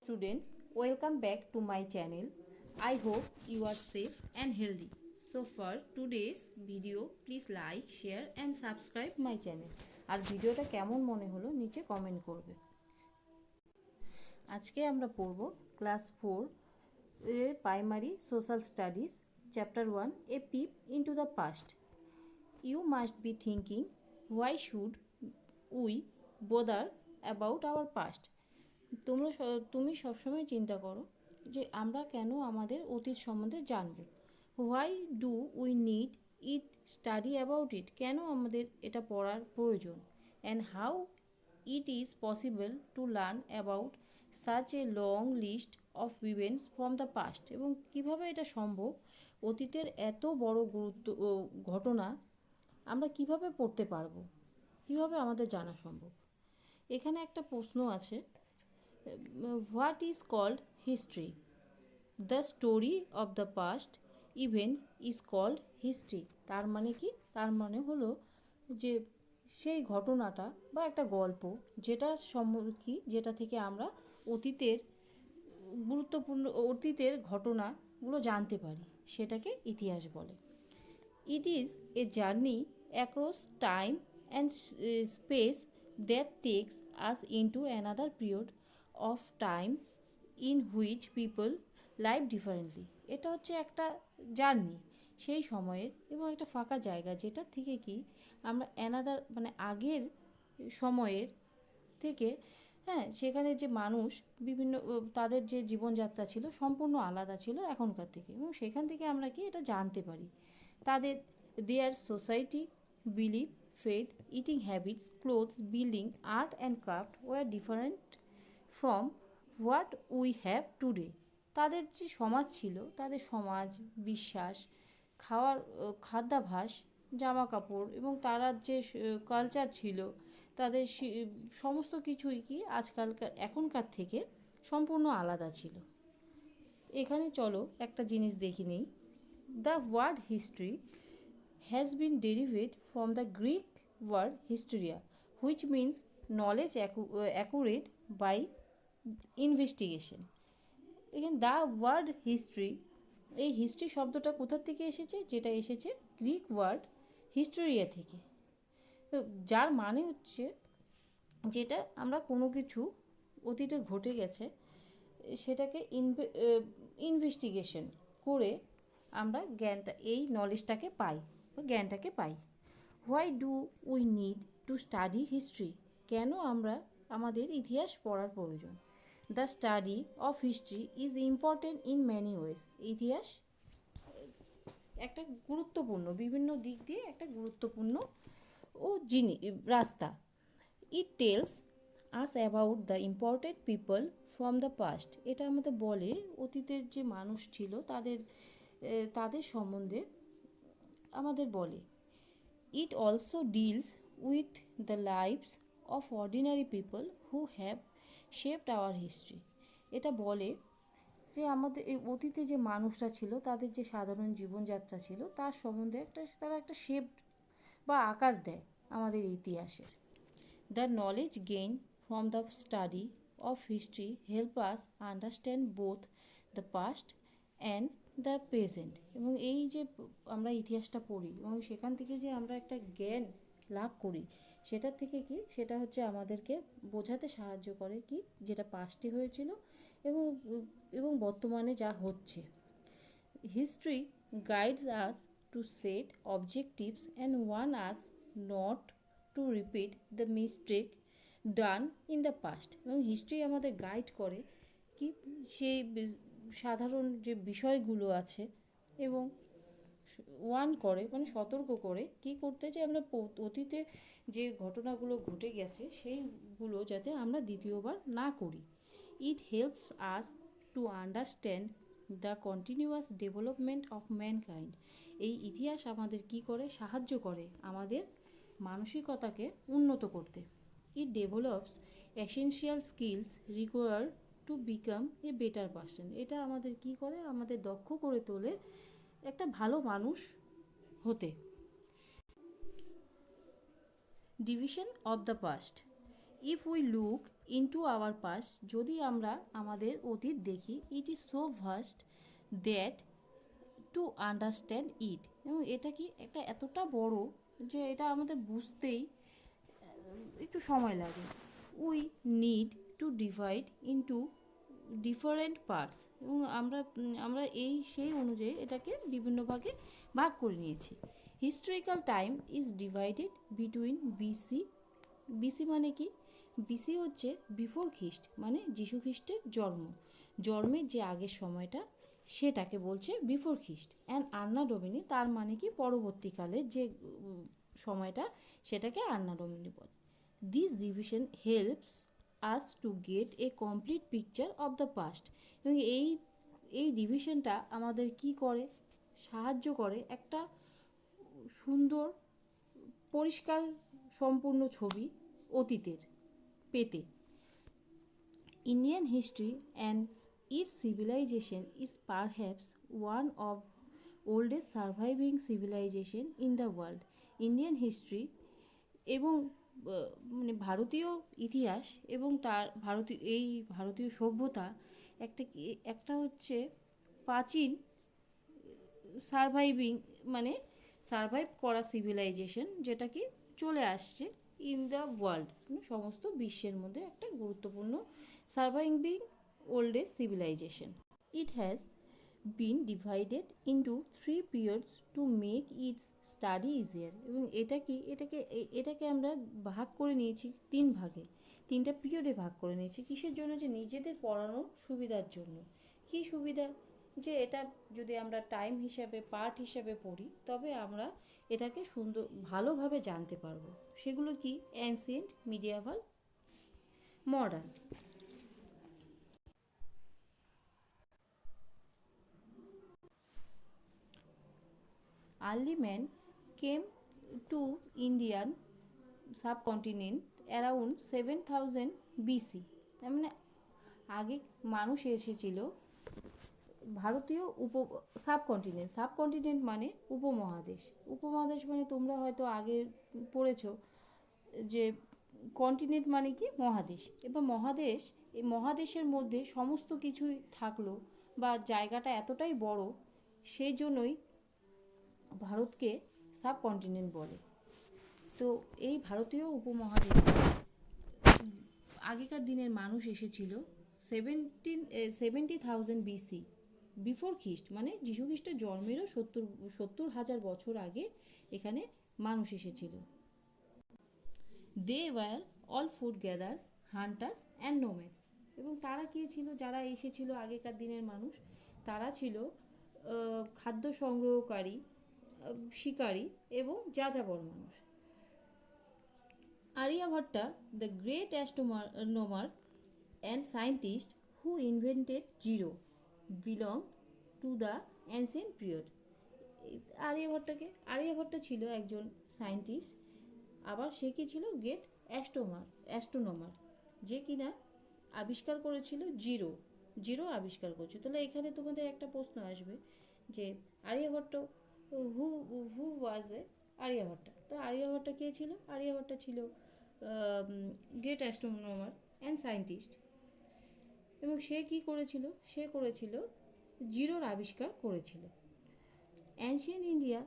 Students, welcome back to my channel. I hope you are safe and healthy. So for today's video, please like, share and subscribe my channel. আর ভিডিওটা কেমন মনে হলো নিচে comment করবে। আজকে আমরা পড়ব ক্লাস 4 এর প্রাইমারি সোশ্যাল স্টাডিজ চ্যাপ্টার 1 এ peep into the past. You must be thinking, why should we bother about our past? তুমি সবসময় চিন্তা করো যে আমরা কেন আমাদের অতীত সম্বন্ধে জানব। Why do we need it study about it, কেন আমাদের এটা পড়ার প্রয়োজন। And how it is possible to learn about such a long list of events from the past, এবং কিভাবে এটা সম্ভব অতীতের এত বড় ঘটনা আমরা কিভাবে পড়তে পারবো, কিভাবে আমাদের জানা সম্ভব। এখানে একটা প্রশ্ন আছে, what is called history? The story of the past event is called history. তার মানে কি? তার মানে হলো যে সেই ঘটনাটা বা একটা গল্প যেটা যেটা থেকে আমরা অতীতের অতীতের ঘটনাগুলো জানতে পারি, সেটাকে ইতিহাস বলে। It is a journey across time and space that tax us into another period of time in which people live differently. এটা হচ্ছে একটা জার্নি সেই সময়ের এবং একটা ফাঁকা জায়গা, যেটা থেকে কি আমরা অ্যানাদার মানে আগের সময়ের থেকে, হ্যাঁ, সেখানে যে মানুষ বিভিন্ন তাদের যে জীবনযাত্রা ছিল সম্পূর্ণ আলাদা ছিল এখনকার থেকে, এবং সেখান থেকে আমরা কি এটা জানতে পারি। তাদের their society, believe, faith, eating habits, cloth, building, art and craft were different from what we have today. তাদের যে সমাজ ছিল, তাদের সমাজ, বিশ্বাস, খাদ্যাভ্যাস, জামা কাপড় এবং তারা যে কালচার ছিল, তাদের সমস্ত কিছুই কি এখনকার থেকে সম্পূর্ণ আলাদা ছিল। এখানে চলো একটা জিনিস দেখি নেই। The word history has been derived from the Greek word hysteria, which means knowledge accurate by investigation. এখানে দ্য ওয়ার্ড হিস্ট্রি, এই হিস্ট্রি শব্দটা কোথা থেকে এসেছে? যেটা এসেছে গ্রিক ওয়ার্ড হিস্টোরিয়া থেকে, তো যার মানে হচ্ছে যেটা আমরা কোনো কিছু অতীতে ঘটে গেছে সেটাকে ইনভেস্টিগেশন করে আমরা জ্ঞানটা, এই নলেজটাকে পাই, জ্ঞানটাকে পাই। Why do we need to study history? কেন আমরা আমাদের ইতিহাস পড়ার প্রয়োজন। The study of history is important in many ways. ইতিহাস একটা গুরুত্বপূর্ণ, বিভিন্ন দিক দিয়ে একটা গুরুত্বপূর্ণ রাস্তা। It tells us about the important people from the past. এটা আমাদের বলে অতীতের যে মানুষ ছিল তাদের সম্বন্ধে আমাদের বলে। It also deals with the lives of ordinary people who have shaped hour history. এটা বলে যে আমাদের এই অতীতে যে মানুষরা ছিল, তাদের যে সাধারণ জীবনযাত্রা ছিল, তার সম্বন্ধে তারা একটা শেপ বা আকার দেয় আমাদের ইতিহাসের। The knowledge gain from the study of history help us understand both the past and the present. এবং এই যে আমরা ইতিহাসটা পড়ি এবং সেখান থেকে যে আমরা একটা জ্ঞান লাভ করি, সেটার থেকে কি, সেটা হচ্ছে আমাদেরকে বোঝাতে সাহায্য করে কি, যেটা পাস্টে হয়েছিল এবং এবং বর্তমানে যা হচ্ছে। History guides us to set objectives and Warne us not to repeat the mistake done in the past. এবং হিস্ট্রি আমাদের গাইড করে কি, সেই সাধারণ যে বিষয়গুলো আছে এবং ওয়ার্ন করে মানে সতর্ক করে কি করতে, যে আমরা অতীতে যে ঘটনাগুলো ঘটে গেছে সেইগুলো যাতে আমরা দ্বিতীয়বার না করি। It helps us to understand the continuous development of mankind. এই ইতিহাস আমাদের কি করে, সাহায্য করে আমাদের মানসিকতাকে উন্নত করতে। It develops essential skills required to become a better person. এটা আমাদের কি করে, আমাদের দক্ষ করে তোলে একটা ভালো মানুষ হতে। Division of the past. If we look into hour past, যদি আমরা আমাদের অতীত দেখি, it is so vast that to understand it, এবং এটা কি একটা এতটা বড় যে এটা আমাদের বুঝতেই একটু সময় লাগে। We need two divide into different parts, এবং আমরা এই সেই অনুযায়ী এটাকে বিভিন্ন ভাগে ভাগ করে নিয়েছি। Historical time is divided between BC. BC মানে কি? বিসি হচ্ছে বিফোর খ্রিস্ট, মানে যীশু খ্রিস্টের জন্মের যে আগের সময়টা সেটাকে বলছে বিফোর খ্রিস্ট। অ্যান্ড আন্না ডোমিনি, তার মানে কি পরবর্তীকালে যে সময়টা, সেটাকে আন্না ডোমিনি বলে। This division helps us to get A complete picture of the past, এবং এই ডিভিশনটা আমাদের কি করে, সাহায্য করে একটা সুন্দর পরিষ্কার সম্পূর্ণ ছবি অতীতের পেতে। Indian history and its civilisation is perhaps one of oldest surviving civilisation in the world. Indian history এবং মানে ভারতীয় ইতিহাস এবং তার ভারতীয় সভ্যতা একটা হচ্ছে প্রাচীন সার্ভাইভিং, মানে সার্ভাইভ করা সিভিলাইজেশন, যেটা কি চলে আসছে ইন দ্য ওয়ার্ল্ড, সমস্ত বিশ্বের মধ্যে একটা গুরুত্বপূর্ণ surviving oldest civilisation. It has been divided into 3 periods to make its study easier, এবং এটাকে আমরা ভাগ করে নিয়েছি 3 ভাগে, 3টা পিরিয়ডে ভাগ করে নিয়েছি। কিসের জন্য? যে নিজেদের পড়ানোর সুবিধার জন্য। কি সুবিধা? যে এটা যদি আমরা টাইম হিসাবে, পার্ট হিসাবে পড়ি, তবে আমরা এটাকে ভালোভাবে জানতে পারবো। সেগুলো কি? Ancient, medieval, modern. Early man came to Indian subcontinent around 7000 BC, তার মানে আগে মানুষ এসেছিল ভারতীয় সাবকন্টিনেন্ট মানে উপমহাদেশ। উপমহাদেশ মানে তোমরা হয়তো আগে পড়েছো যে কন্টিনেন্ট মানে কি? মহাদেশ। এবার এই মহাদেশের মধ্যে সমস্ত কিছুই থাকলো, বা জায়গাটা এতটাই বড়, সেই জন্যই ভারতকে সাবকন্টিনেন্ট বলে। তো এই ভারতীয় উপমহাদেশে আগেকার দিনের মানুষ এসেছিল 70,000 BC, বিফোর খ্রিস্ট, মানে যীশু খ্রিস্টের জন্মেরও 70,000 বছর আগে এখানে মানুষ এসেছিল। They were all food gatherers, hunters and nomads, এবং তারা কে ছিল? যারা এসেছিল আগেকার দিনের মানুষ, তারা ছিল খাদ্য সংগ্রহকারী, শিকারী এবং যাযাবর মানুষ। Aryabhatta, the great astronomer and scientist who invented zero, belong to the ancient period. Aryabhatta ছিল একজন সায়েন্টিস্ট, আবার সে কি ছিল? গ্রেট অ্যাস্ট্রোনমার, যে কিনা আবিষ্কার করেছিল জিরো আবিষ্কার করেছে। তাহলে এখানে তোমাদের একটা প্রশ্ন আসবে যে আরিয়াভট্ট, হু ওয়াজ এ আরিয়াভট্টা? তো আরিয়াভট্টা কে ছিল? আরিয়াভট্টা ছিল গ্রেট অ্যাস্ট্রোনমার অ্যান্ড সায়েন্টিস্ট, এবং সে কি করেছিল? সে করেছিল জিরোর আবিষ্কার করেছিল। Ancient India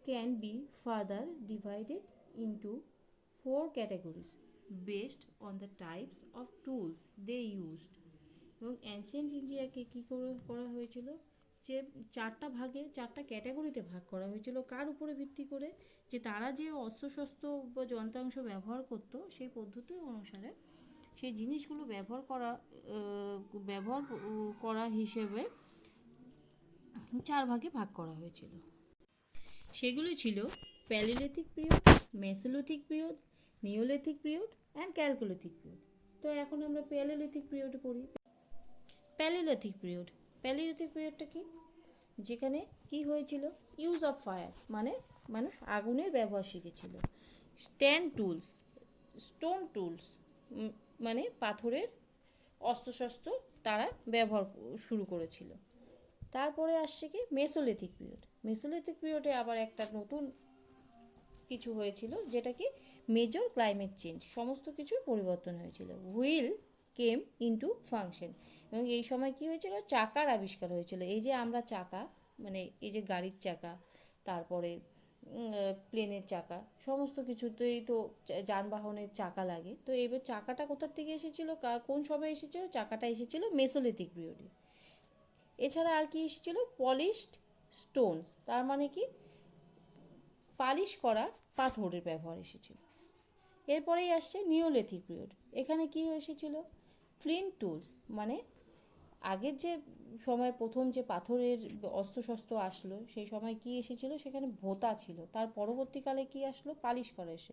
can be further divided into 4 categories based on the types of tools they used, এবং অ্যানশিয়েন্ট ইন্ডিয়াকে কী করা হয়েছিল? যে 4টা ক্যাটাগরিতে ভাগ করা হয়েছিল। কার উপরে ভিত্তি করে? যে তারা যে অস্ত্রশস্ত্র বা যন্ত্রাংশ ব্যবহার করত, সেই পদ্ধতি অনুসারে সেই জিনিসগুলো ব্যবহার করা হিসেবে 4 ভাগে ভাগ করা হয়েছিল। সেগুলো ছিল palaeolithic period, mesolithic period, neolithic period and chalcolithic period. তো এখন আমরা প্যালিওলিথিক পিরিয়ডে পড়ি। প্যালিওলিথিক পিরিয়ডটা কি? যেখানে কি হয়েছিল? ইউজ অফ ফায়ার, মানে মানুষ আগুনের ব্যবহার শিখেছিল। স্টোন টুলস মানে পাথরের অস্ত্রশস্ত্র তারা ব্যবহার শুরু করেছিল। তারপরে আসছে কি? মেসোলিথিক পিরিয়ডে আবার একটা নতুন কিছু হয়েছিল, যেটা কি মেজর ক্লাইমেট চেঞ্জ, সমস্ত কিছুর পরিবর্তন হয়েছিল। হুইল কেম ইনটু ফাংশন, এবং এই সময় কি হয়েছিল, চাকার আবিষ্কার হয়েছিল। এই যে আমরা চাকা, মানে এই যে গাড়ির চাকা, তারপরে প্লেনের চাকা, সমস্ত কিছুতেই তো যানবাহনের চাকা লাগে। তো এবার চাকাটা কোথার থেকে এসেছিল, কোন সময় এসেছিল? চাকাটা এসেছিল মেসোলিথিক পিরিয়ডে। এছাড়া আর কি এসেছিল? পলিশড স্টোনস, তার মানে কি পালিশ করা পাথরের ব্যবহার এসেছিল। এরপরেই আসছে নিওলিথিক পিরিয়ড। এখানে কি এসেছিল? ফ্লিন্ট টুলস, মানে আগের যে সময় প্রথম যে পাথরের অস্ত্রশস্ত্র আসলো, সেই সময় কি এসেছিল? সেখানে ভোঁতা ছিল। তার পরবর্তীকালে কি আসলো? পালিশ করা এসে।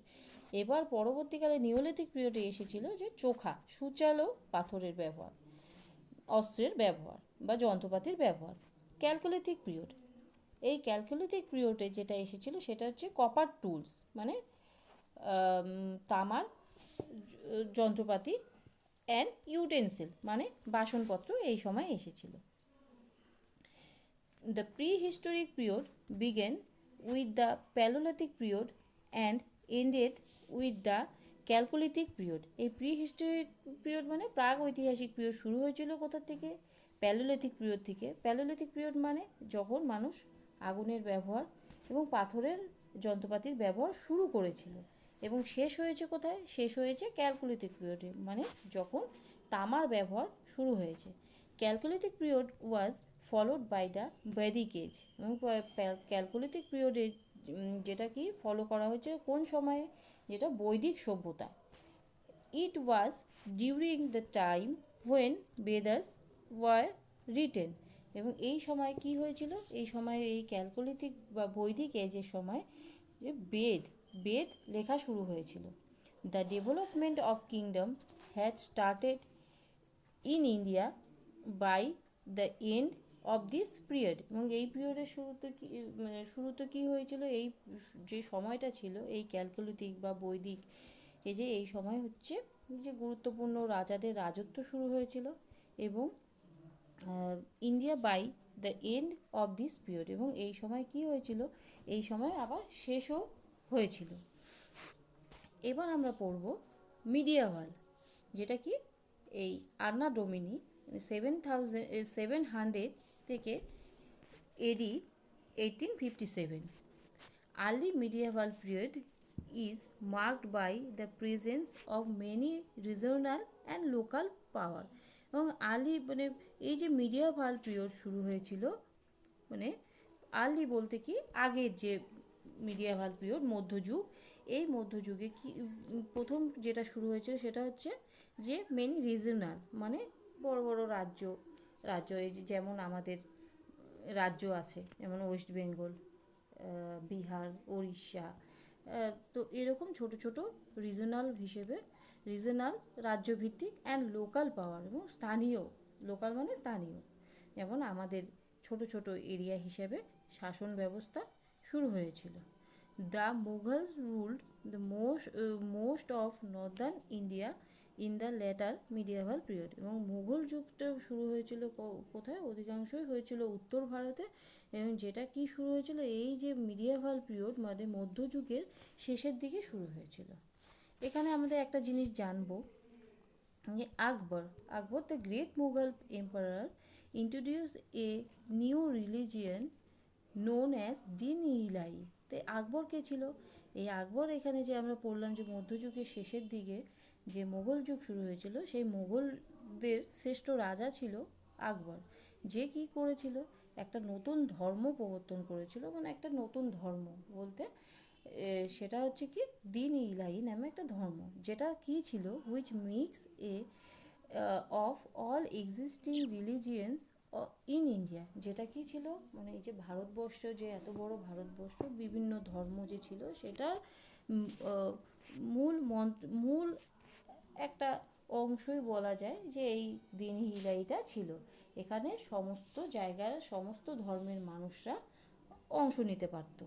এবার পরবর্তীকালে নিওলিথিক পিরিয়ডে এসেছিল যে চোখা সূচালো পাথরের ব্যবহার, অস্ত্রের ব্যবহার বা যন্ত্রপাতির ব্যবহার। ক্যালকুলিথিক পিরিয়ড, এই ক্যালকুলিথিক পিরিয়ডে যেটা এসেছিল সেটা হচ্ছে কপার টুলস, মানে তামার যন্ত্রপাতি, অ্যান্ড ইউটেন্সিল, মানে বাসনপত্র এই সময় এসেছিল। The prehistoric period began with the palaeolithic period and ended with the chalcolithic period. এই প্রিহিস্টোরিক পিরিয়ড মানে প্রাগ ঐতিহাসিক পিরিয়ড শুরু হয়েছিল কোথা থেকে? প্যালোলিথিক পিরিয়ড থেকে। প্যালোলিথিক পিরিয়ড মানে যখন মানুষ আগুনের ব্যবহার এবং পাথরের যন্ত্রপাতির ব্যবহার শুরু করেছিল, এবং শেষ হয়েছে কোথায়? শেষ হয়েছে ক্যালকুলিথিক পিরিয়ডে, মানে যখন তামার ব্যবহার শুরু হয়েছে। Chalcolithic period was followed by the Vedic age, এবং ক্যালকুলিথিক পিরিয়ডে যেটা কি ফলো করা হয়েছে কোন সময়ে? যেটা বৈদিক সভ্যতা। It was during the time when Vedas were written, এবং এই সময় কি হয়েছিল? এই সময় এই ক্যালকুলিথিক বা বৈদিক এজের সময় যে বেদ লেখা শুরু হয়েছিল। The development of kingdom had started in India by the end of this period, এবং এই পিরিয়ডের শুরুতে কি হয়েছিল? এই যে সময়টা ছিল এই ক্যালকুলিথিক বা বৈদিক, এই যে এই সময় হচ্ছে যে গুরুত্বপূর্ণ রাজাদের রাজত্ব শুরু হয়েছিল, এবং India by the end of this period, এবং এই সময় কি হয়েছিল? এই সময় আবার শেষও হয়েছিল। এবার আমরা পড়ব মিডিয়াভাল, যেটা কি এই আন্না ডোমিনি 700 থেকে এডি 1857। Early medieval period is marked by the presence of many regional and local power, এবং আর্লি মানে এই যে মিডিয়াভাল পিরিয়ড শুরু হয়েছিল, মানে আর্লি বলতে কি আগের যে মিডিয়াভাল পিরিয়ড, মধ্যযুগ, এই মধ্যযুগে কি প্রথম যেটা শুরু হয়েছিল সেটা হচ্ছে যে মেনি রিজনাল, মানে বড় বড় রাজ্য এই যেমন আমাদের রাজ্য আছে, যেমন ওয়েস্ট বেঙ্গল, বিহার, উড়িষ্যা, তো এরকম ছোট ছোট রিজনাল হিসেবে, রিজনাল রাজ্যভিত্তিক অ্যান্ড লোকাল পাওয়ার, এবং স্থানীয়, লোকাল মানে স্থানীয়, যেমন আমাদের ছোট ছোট এরিয়া হিসেবে শাসন ব্যবস্থা শুরু হয়েছিল। The Mughals ruled the most of northern India in the later medieval period, এবং মুঘল যুগটা শুরু হয়েছিল কোথায়? অধিকাংশই হয়েছিল উত্তর ভারতে, এবং যেটা কি শুরু হয়েছিল? এই যে মিডিয়াভাল পিরিয়ড মানে মধ্যযুগের শেষের দিকে শুরু হয়েছিল। এখানে আমাদের একটা জিনিস জানবো যে Akbar the great Mughal emperor introduce a new religion known as Din Ilahi. তো আকবর কে ছিল? এই আকবর, এখানে যে আমরা পড়লাম যে মধ্যযুগের শেষের দিকে যে মোগল যুগ শুরু হয়েছিল, সেই মোগলদের শ্রেষ্ঠ রাজা ছিল আকবর, যে কি করেছিল? একটা নতুন ধর্ম প্রবর্তন করেছিল, মানে একটা নতুন ধর্ম বলতে সেটা হচ্ছে কি দিন ইলাহি নামে একটা ধর্ম, যেটা কি ছিল? Which mix A of all existing religions in India, যেটা কি ছিল? মানে এই যে ভারতবর্ষ, যে এত বড় ভারতবর্ষ, বিভিন্ন ধর্ম যে ছিল সেটার মূল একটা অংশই বলা যায় যে এই দিন হিলাইটা ছিল। এখানে সমস্ত জায়গার সমস্ত ধর্মের মানুষরা অংশ নিতে পারত।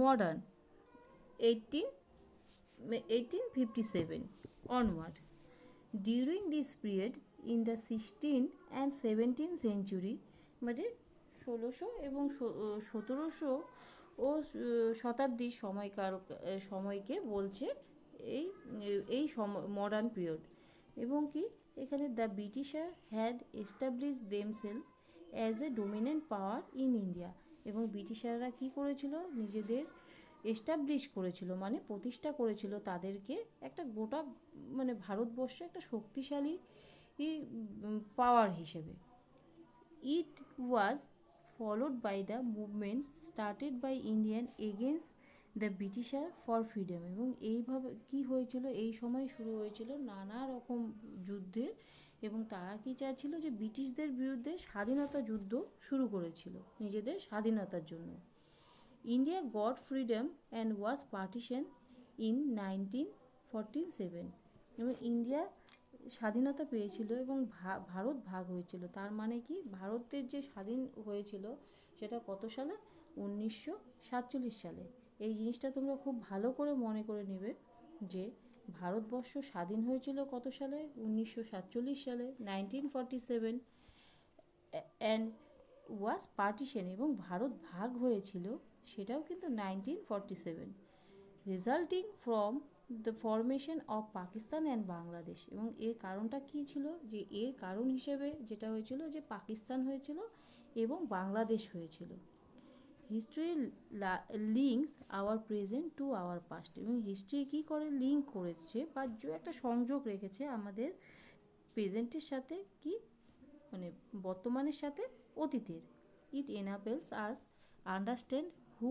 Modern 1857 onward. During this period in the 16th and 17th century, মানে 1600 এবং 1700 ও শতাব্দীর সময়কে বলছে এই এই মডার্ন পিরিয়ড। এবং কি এখানে the britisher had establish themselves as a dominant power in India. এবং ব্রিটিশাররা কি করেছিল, নিজেদের এস্টাবলিশ করেছিল, মানে প্রতিষ্ঠা করেছিল তাদেরকে একটা গোটা মানে ভারতবর্ষে একটা শক্তিশালী পাওয়ার হিসেবে। ইট ওয়াজ followed by the movement started by Indian against the Britisher for freedom। এবং এইভাবে কি হয়েছিল, এই সময় শুরু হয়েছিল নানা রকম যুদ্ধের, এবং তারা কি চাইছিল যে ব্রিটিশদের বিরুদ্ধে স্বাধীনতা যুদ্ধ শুরু করেছিল নিজেদের স্বাধীনতার জন্য। India goat freedom and was partition in 1947। এবং ইন্ডিয়া স্বাধীনতা পেয়েছিল এবং ভারত ভাগ হয়েছিল। তার মানে কি, ভারতের যে স্বাধীন হয়েছিল সেটা কত সালে, 1947 সালে। এই জিনিসটা তোমরা খুব ভালো করে মনে করে নেবে যে ভারতবর্ষ স্বাধীন হয়েছিল কত সালে, 1947 সালে, 1947। অ্যান্ড ওয়াজ পার্টিশন, এবং ভারত ভাগ হয়েছিল সেটাও কিন্তু 1947, resulting from the formation of Pakistan and Bangladesh. এবং এর কারণটা কী ছিল, যে এর কারণ হিসেবে যেটা হয়েছিল যে পাকিস্তান হয়েছিল এবং বাংলাদেশ হয়েছিল। History links hour present to our past. এবং হিস্ট্রি কী করে, লিঙ্ক করেছে বা একটা সংযোগ রেখেছে আমাদের প্রেজেন্টের সাথে, কি মানে বর্তমানের সাথে অতীতের। It enables us understand who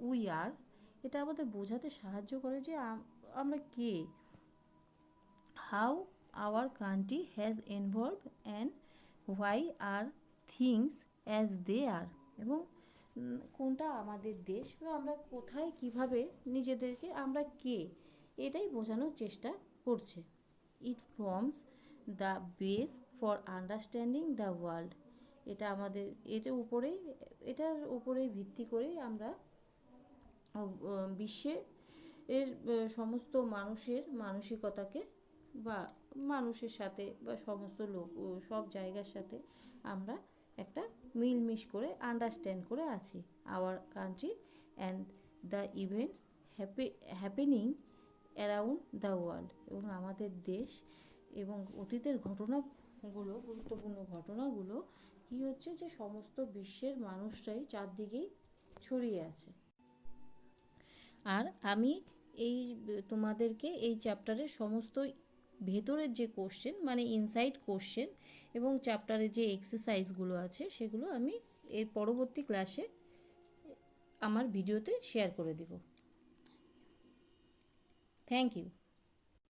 we are. এটা আমাদের বোঝাতে সাহায্য করে যে আমরা কে, how our country has involve and why are things as they are. এবং কোনটা আমাদের দেশ বা আমরা কোথায় কিভাবে নিজেদেরকে, আমরা কে, এটাই বোঝানোর চেষ্টা করছে। It forms the base for understanding the world. এটা আমাদের এটার উপরেই ভিত্তি করেই আমরা বিশ্বের সমস্ত মানুষের মানসিকতাকে বা মানুষের সাথে বা সমস্ত লোক সব জায়গার সাথে আমরা একটা মিলমিশ করে আন্ডারস্ট্যান্ড করে আছি। Our country and the events happening around the world. এবং আমাদের দেশ এবং অতীতের ঘটনাগুলো, গুরুত্বপূর্ণ ঘটনাগুলো কি হচ্ছে, যে সমস্ত বিশ্বের মানুষরাই চারদিকেই ছড়িয়ে আছে। আর আমি এই তোমাদেরকে এই চ্যাপ্টারের সমস্ত ভেতরের যে কোশ্চেন, মানে ইনসাইড কোশ্চেন এবং চ্যাপ্টারের যে এক্সারসাইজগুলো আছে সেগুলো আমি এর পরবর্তী ক্লাসে আমার ভিডিওতে শেয়ার করে দেব। Thank you.